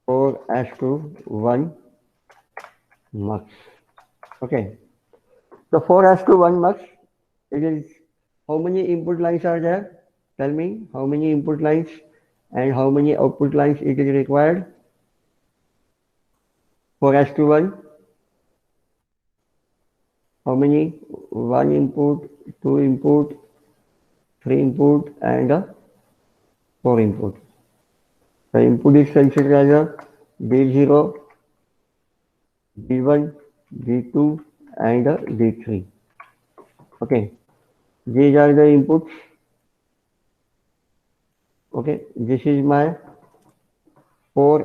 4 to 1 mux. Okay. So 4 to 1 mux, it is how many input lines are there? Tell me how many input lines and how many output lines it is required? 4 to 1. How many? One input, two input, three input, and four input. The input is considered as a D0, D1, D2, and D3. Okay, these are the inputs. Okay, this is my 4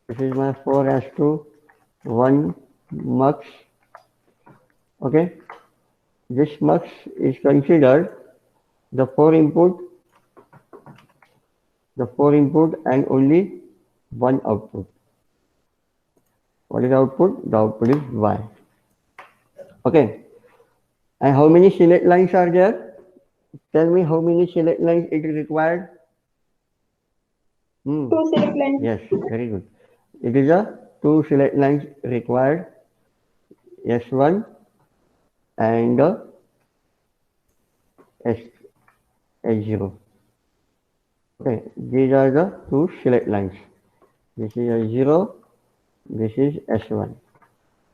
this is my 4 1 mux. Okay, this mux is considered the four input and only one output. What is output? The output is Y. Okay, and how many select lines are there? Tell me how many select lines it is required. Hmm. Two select lines. Yes, very good. It is a two select lines required, S1 and S, S0. Okay, these are the two select lines. This is S0, this is S1.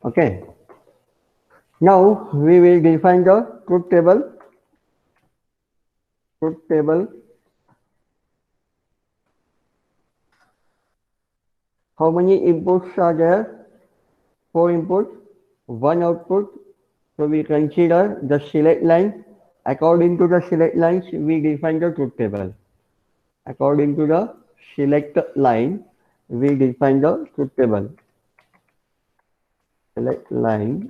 Okay, now we will define the truth table. Truth table, how many inputs are there? Four inputs, one output. So we consider the select line. According to the select lines, we define the truth table. According to the select line, we define the truth table. Select line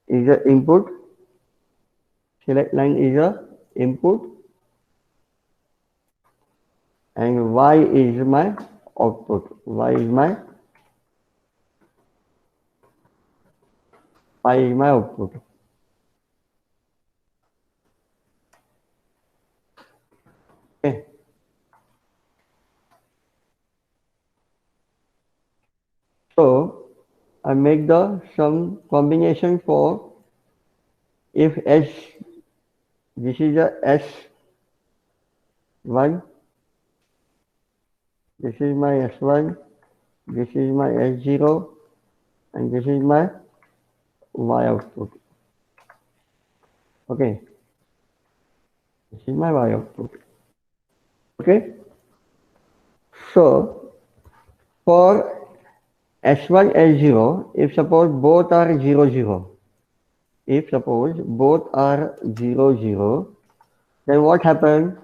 is a input. Select line is a input, and Y is my output. Y is my output. Okay. So I make the some combination for if S, this is a S1, this is my S1, this is my S0, and this is my Y output. Okay, this is my Y output. Okay, so for S1, S0, if suppose both are 0, 0, if suppose both are 0, 0, then what happens?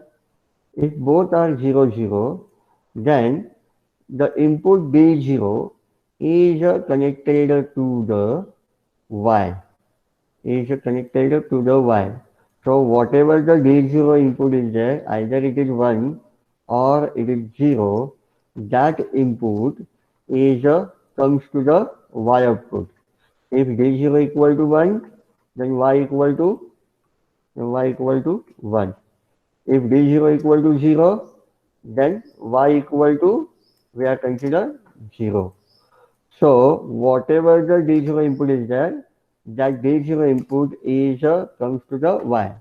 If both are 0, 0, then the input D0 is connected to the Y, is connected to the Y. So whatever the D0 input is there, either it is 1 or it is 0, that input is comes to the Y output. If D0 equal to 1, then Y equal to 1. If D0 equal to 0, then Y equal to, we are consider 0. So whatever the D0 input is there, that D0 input is comes to the Y.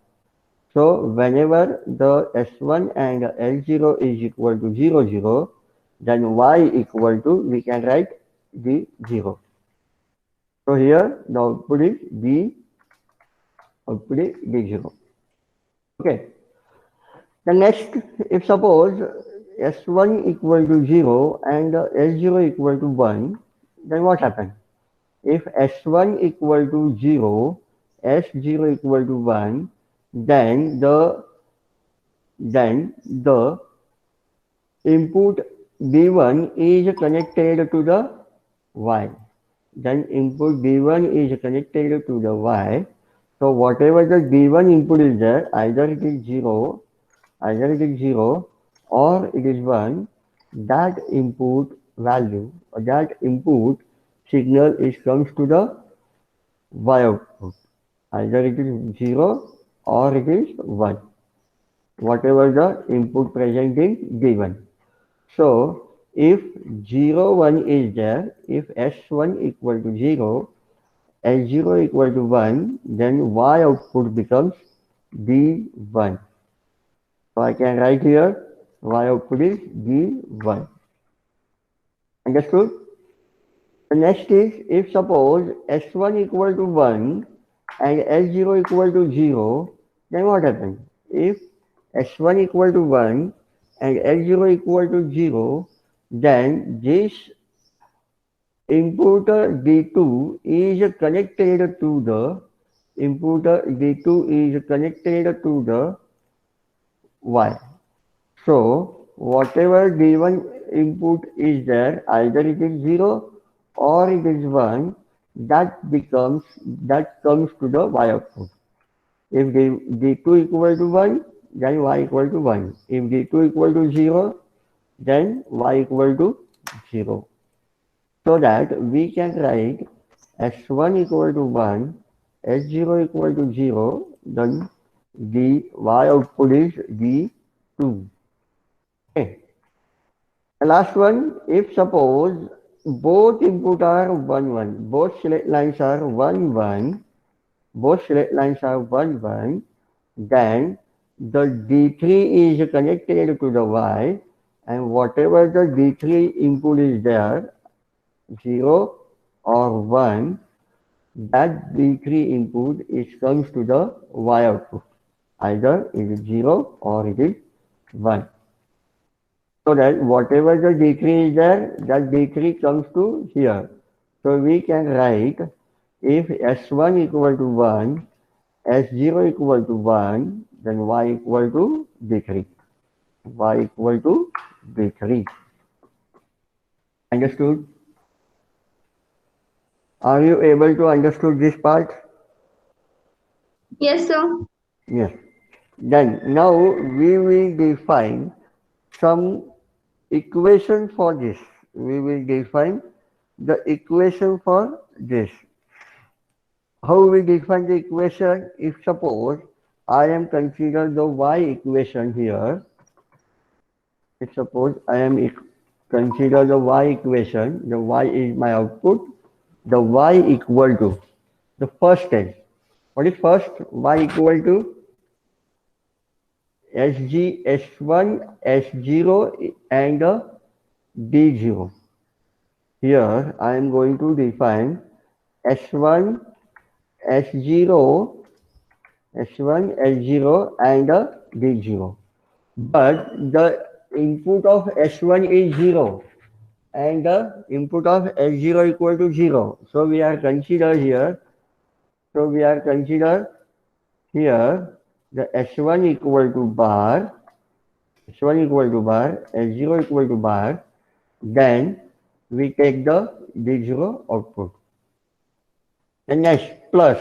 So whenever the S1 and L0 is equal to 0, 0, then Y equal to, we can write D0. So here the output is D0. Okay. The next, if suppose S1 equal to 0 and S0 equal to 1, then what happens? If S1 equal to 0, S0 equal to 1, then the input D1 is connected to the Y. Then input D1 is connected to the Y. So whatever the D1 input is there, either it is 0 or it is 1, that input value or that input signal is comes to the Y output. Either it is 0 or it is 1, whatever the input present in given. So if 0, 1 is there, if S1 equal to 0, S0 equal to 1, then Y output becomes D1. So I can write here Y output is D1. Understood? The next is if suppose S1 equal to 1 and S0 equal to 0, then what happens? If S1 equal to 1 and S0 equal to 0, then this input D2 is connected to the input D2 is connected to the Y. So whatever D1 input is there, either it is 0 or it is 1, that comes to the Y output. If D2 equal to 1, then Y equal to 1. If D2 equal to 0, then Y equal to 0. So that we can write S1 equal to 1, S0 equal to 0, then the Y output is D2. Okay. The last one, if suppose both input are 1, 1, both select lines are 1, 1, both select lines are 1, 1, then the D3 is connected to the Y, and whatever the D3 input is there, 0 or 1, that D3 input is comes to the Y output. Either it is 0 or it is 1. So that whatever the D3 is there, that D3 comes to here. So we can write if S1 equal to 1, S0 equal to 1, then Y equal to D3. Y equal to D3. Understood? Are you able to understood this part? Yes, sir. Yes. Then now we will define some equation for this. We will define the equation for this. How we define the equation? If suppose I am consider the y equation here. If suppose I am consider the y equation, the y is my output, the y equal to the first case. What is first? Y equal to Sg S1 S0 and D0. Here I am going to define S1 S0 S1 S0 and D0. But the input of S1 is 0 and the input of S0 equal to 0. So we are consider here. So we are consider here the S1 equal to bar, S1 equal to bar, S0 equal to bar. Then we take the D0 output. The next plus.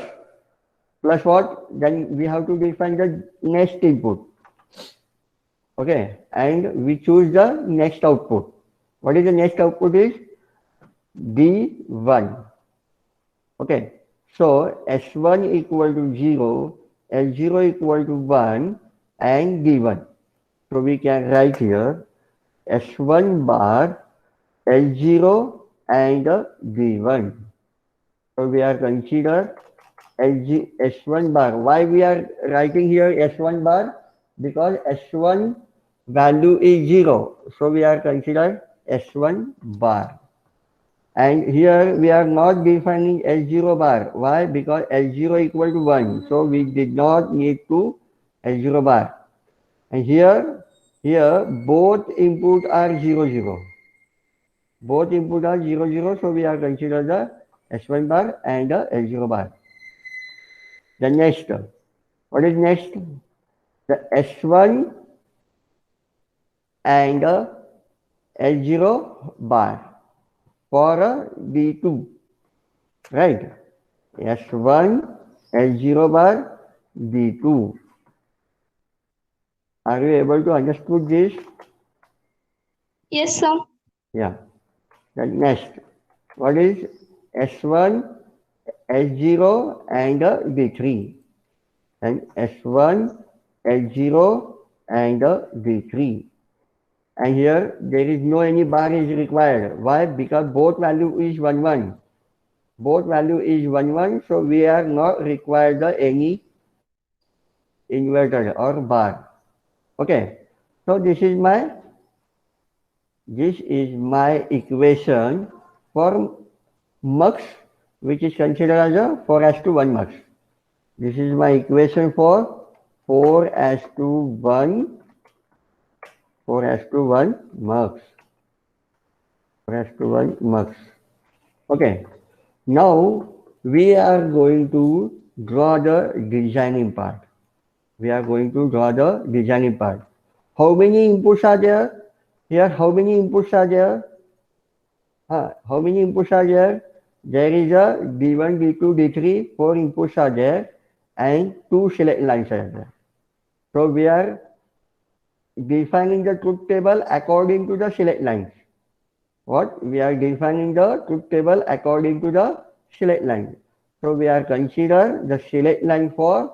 Plus what? Then we have to define the next input. Okay. And we choose the next output. What is the next output is D1. Okay. So S1 equal to 0, S0 equal to 1 and D1. So we can write here S1 bar, S0 and D1. So we are consider S1 bar. Why we are writing here S1 bar? Because S1 value is 0. So we are consider S1 bar. And here we are not defining S0 bar. Why? Because S0 equal to 1. So we did not need to S0 bar. And here both input are 0, 0. Both input are 0, 0. So we are consider the S1 bar and the S0 bar. The next, what is next? The S1 and S0 bar for D2, right? S1, S0 bar, D2. Are you able to understand this? Yes, sir. Yeah. The next, what is S1, S0 and D3? And S1, S0 and D3. and here there is no any bar is required. Why? Because both value is 1 1. Both value is 1 1, so we are not required any inverter or bar. Okay, so this is my equation for mux, which is considered as a 4 as to 1 mux. This is my equation for 4 as to 1, 4 as to 1 mux, 4 as to 1 mux. Okay, now we are going to draw the designing part. We are going to draw the designing part. How many inputs are there? Here, how many inputs are there? How many inputs are there? There is a D1, D2, D3, 4 inputs are there and 2 select lines are there. So we are defining the truth table according to the select lines. What? We are defining the truth table according to the select line. So we are consider the select line for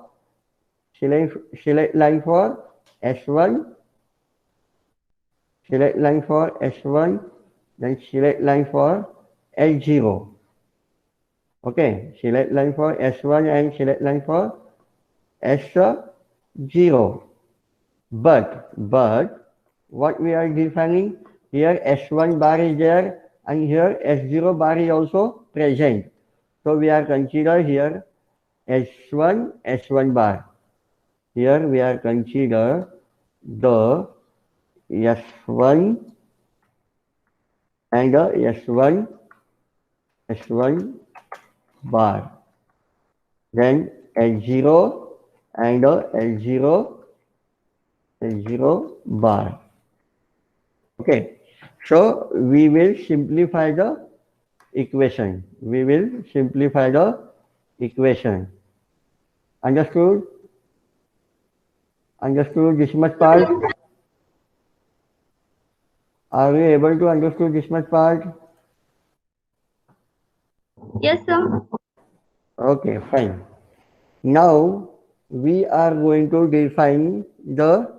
S1, select line for S1, then select line for S0. Okay, select line for S1 and select line for S0. But what we are defining here, S1 bar is there and here S0 bar is also present. So we are consider here S1 bar. Here we are consider the S1 and the S1 bar. Then S0 and the S0 bar. Okay, so we will simplify the equation. We will simplify the equation. Understood? Understood this much part? Are we able to understand this much part? Yes, sir. Okay, fine. Now we are going to define the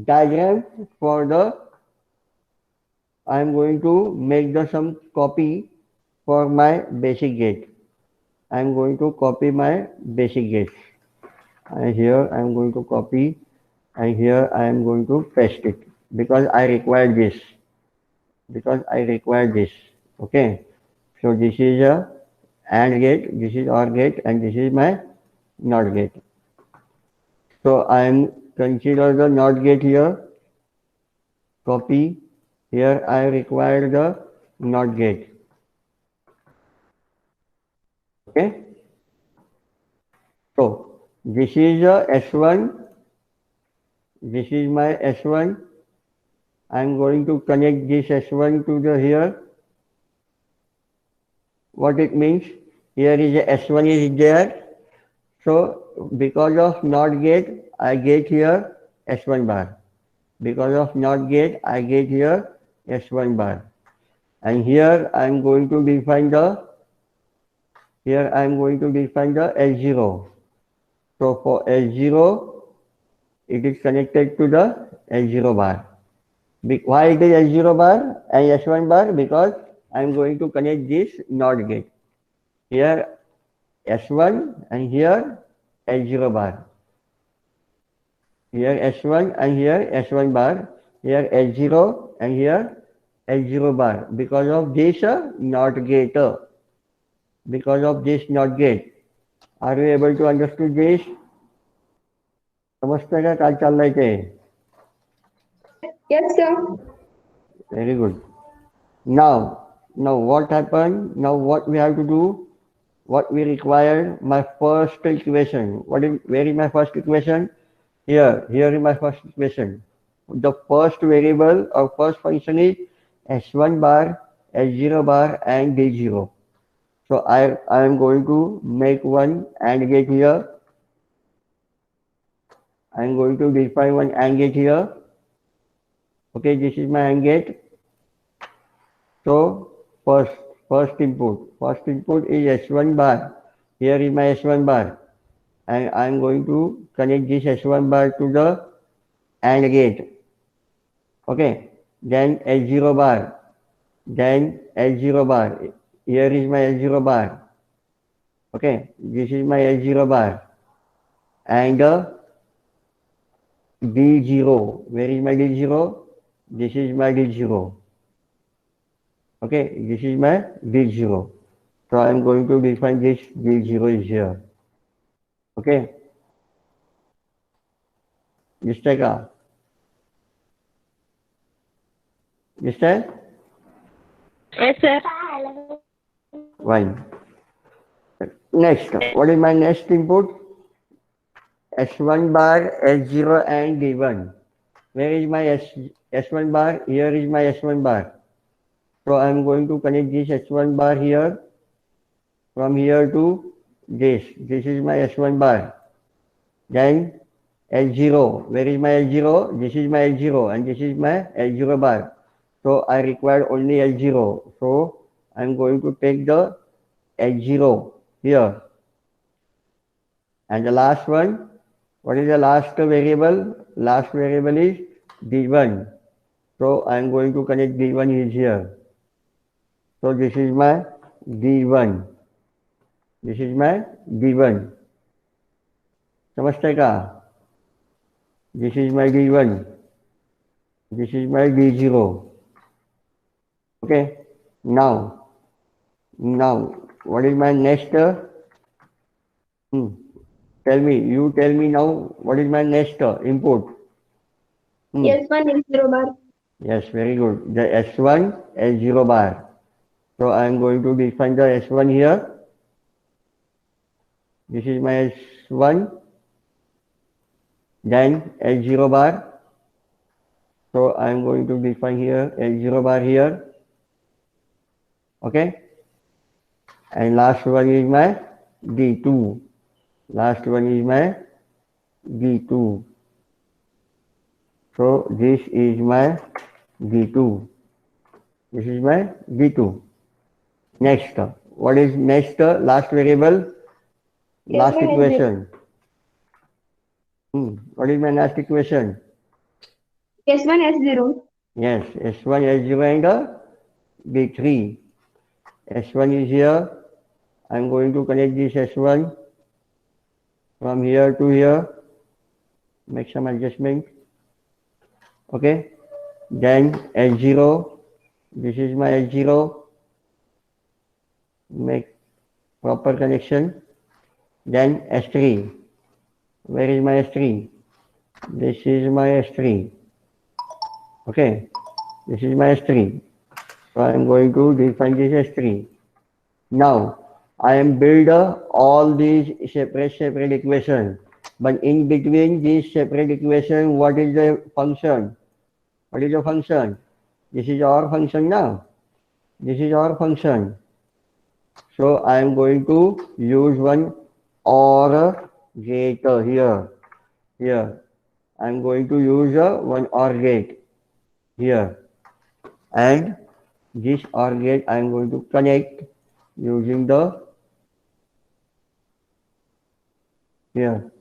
diagram for the. I am going to make the some copy for my basic gate. I am going to copy my basic gate. And here I am going to copy and here I am going to paste it because I require this. Okay. So this is a AND gate, this is OR gate, and this is my NOT gate. So I am consider the NOT gate here. Copy. Here I require the NOT gate. Okay. So this is a S1. This is my S1. I am going to connect this S1 to the here. What it means? Here is a S1 is there. So because of NOT gate, I get here S1 bar. Because of NOT gate, I get here S1 bar. And here I am going to define the S0. So for S0, it is connected to the S0 bar. Why it is S0 bar and S1 bar? Because I am going to connect this NOT gate. Here S1 and here S0 bar. Here S1 and here S1 bar. Here S0 and here S0 bar. Because of this NOT gate. Because of this NOT gate. Are you able to understand this? समझते का काय चाललंय ते? Yes, sir. Very good. Now what happened? Now what we have to do? What we require? My first equation. Where is my first equation? Here is my first equation. The first variable or first function is S1 bar, S0 bar and D0. So I am going to make one AND gate here. I am going to define one AND gate here. Okay, this is my AND gate. So first input is S1 bar. Here is my S1 bar. And I am going to connect this S1 bar to the AND gate. Okay. then L0 bar, then L0 bar. Here is my L0 bar. Okay, this is my L0 bar. And D0. Where is my D0? This is my D0. Okay, this is my D0. So I am going to define this D0 is here. Okay, Mr. Understand? Yes, sir. Fine. Next, what is my next input? S1 bar, S0 and D1. Where is my S1 bar? Here is my S1 bar. So I am going to connect this S1 bar here, from here to this. This is my S1 bar. Then L0. Where is my L0? This is my L0 and this is my L0 bar. So I require only L0. So I am going to take the L0 here. And the last one, what is the last variable? Last variable is D1. So I am going to connect D1 is here. So this is my D1. This is my D1. समझते का? This is my D1. This is my D0. Okay. Now, what is my next? Tell me. You tell me now. What is my next input? S1 is 0 bar. Yes, very good. The S1 S0 bar. So I am going to define the S1 here. This is my S1. Then S0 bar. So I am going to define here S0 bar here. Okay. And last one is my D2. Last one is my D2. So this is my D2. This is my D2. Next. What is next? Last variable? Last S1 is equation. What is my last equation? S1 S0. Yes, S1, S0 and D3. S1 is here. I'm going to connect this S1 from here to here. Make some adjustment. Okay. Then S0. This is my S0. Make proper connection. Then S3. Where is my S3? This is my S3. Okay. This is my S3. So I am going to define this S3. Now, I am build all these separate equations. But in between these separate equations, what is the function? What is the function? This is our function now. This is our function. So I am going to use one OR gate here. Here. I am going to use one OR gate here. And this OR gate I am going to connect using the here.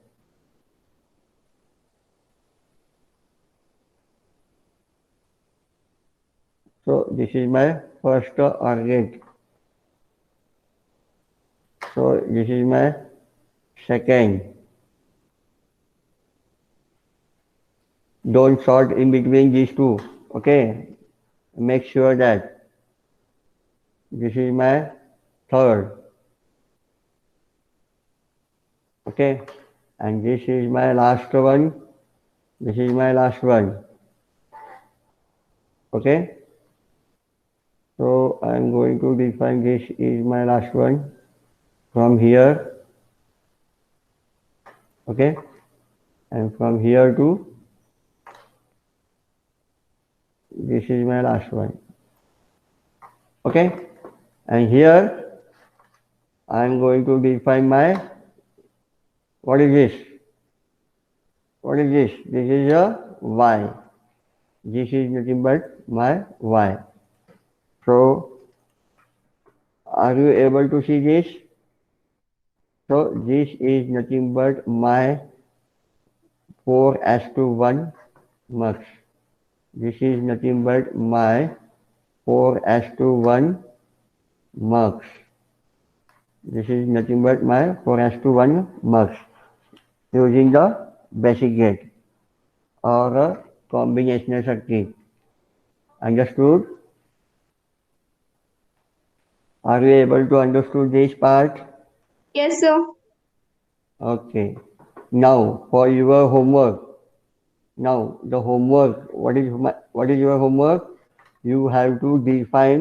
So this is my first OR gate. So this is my second. Don't sort in between these two. Okay. Make sure that this is my third. Okay. And this is my last one. This is my last one. Okay. So I'm going to define this is my last one from here. Okay. And from here to this is my last one. Okay. And here I'm going to define my, what is this? What is this? This is a Y. This is nothing but my Y. So, are you able to see this? So, this is nothing but my 4:1 mux. This is nothing but my 4:1 marks. This is nothing but my 4:1 marks using the basic gate or a combinational circuit. Understood? Are you able to understand this part? Yes, sir. Okay. Now for your homework. Now the homework. What is your homework? You have to define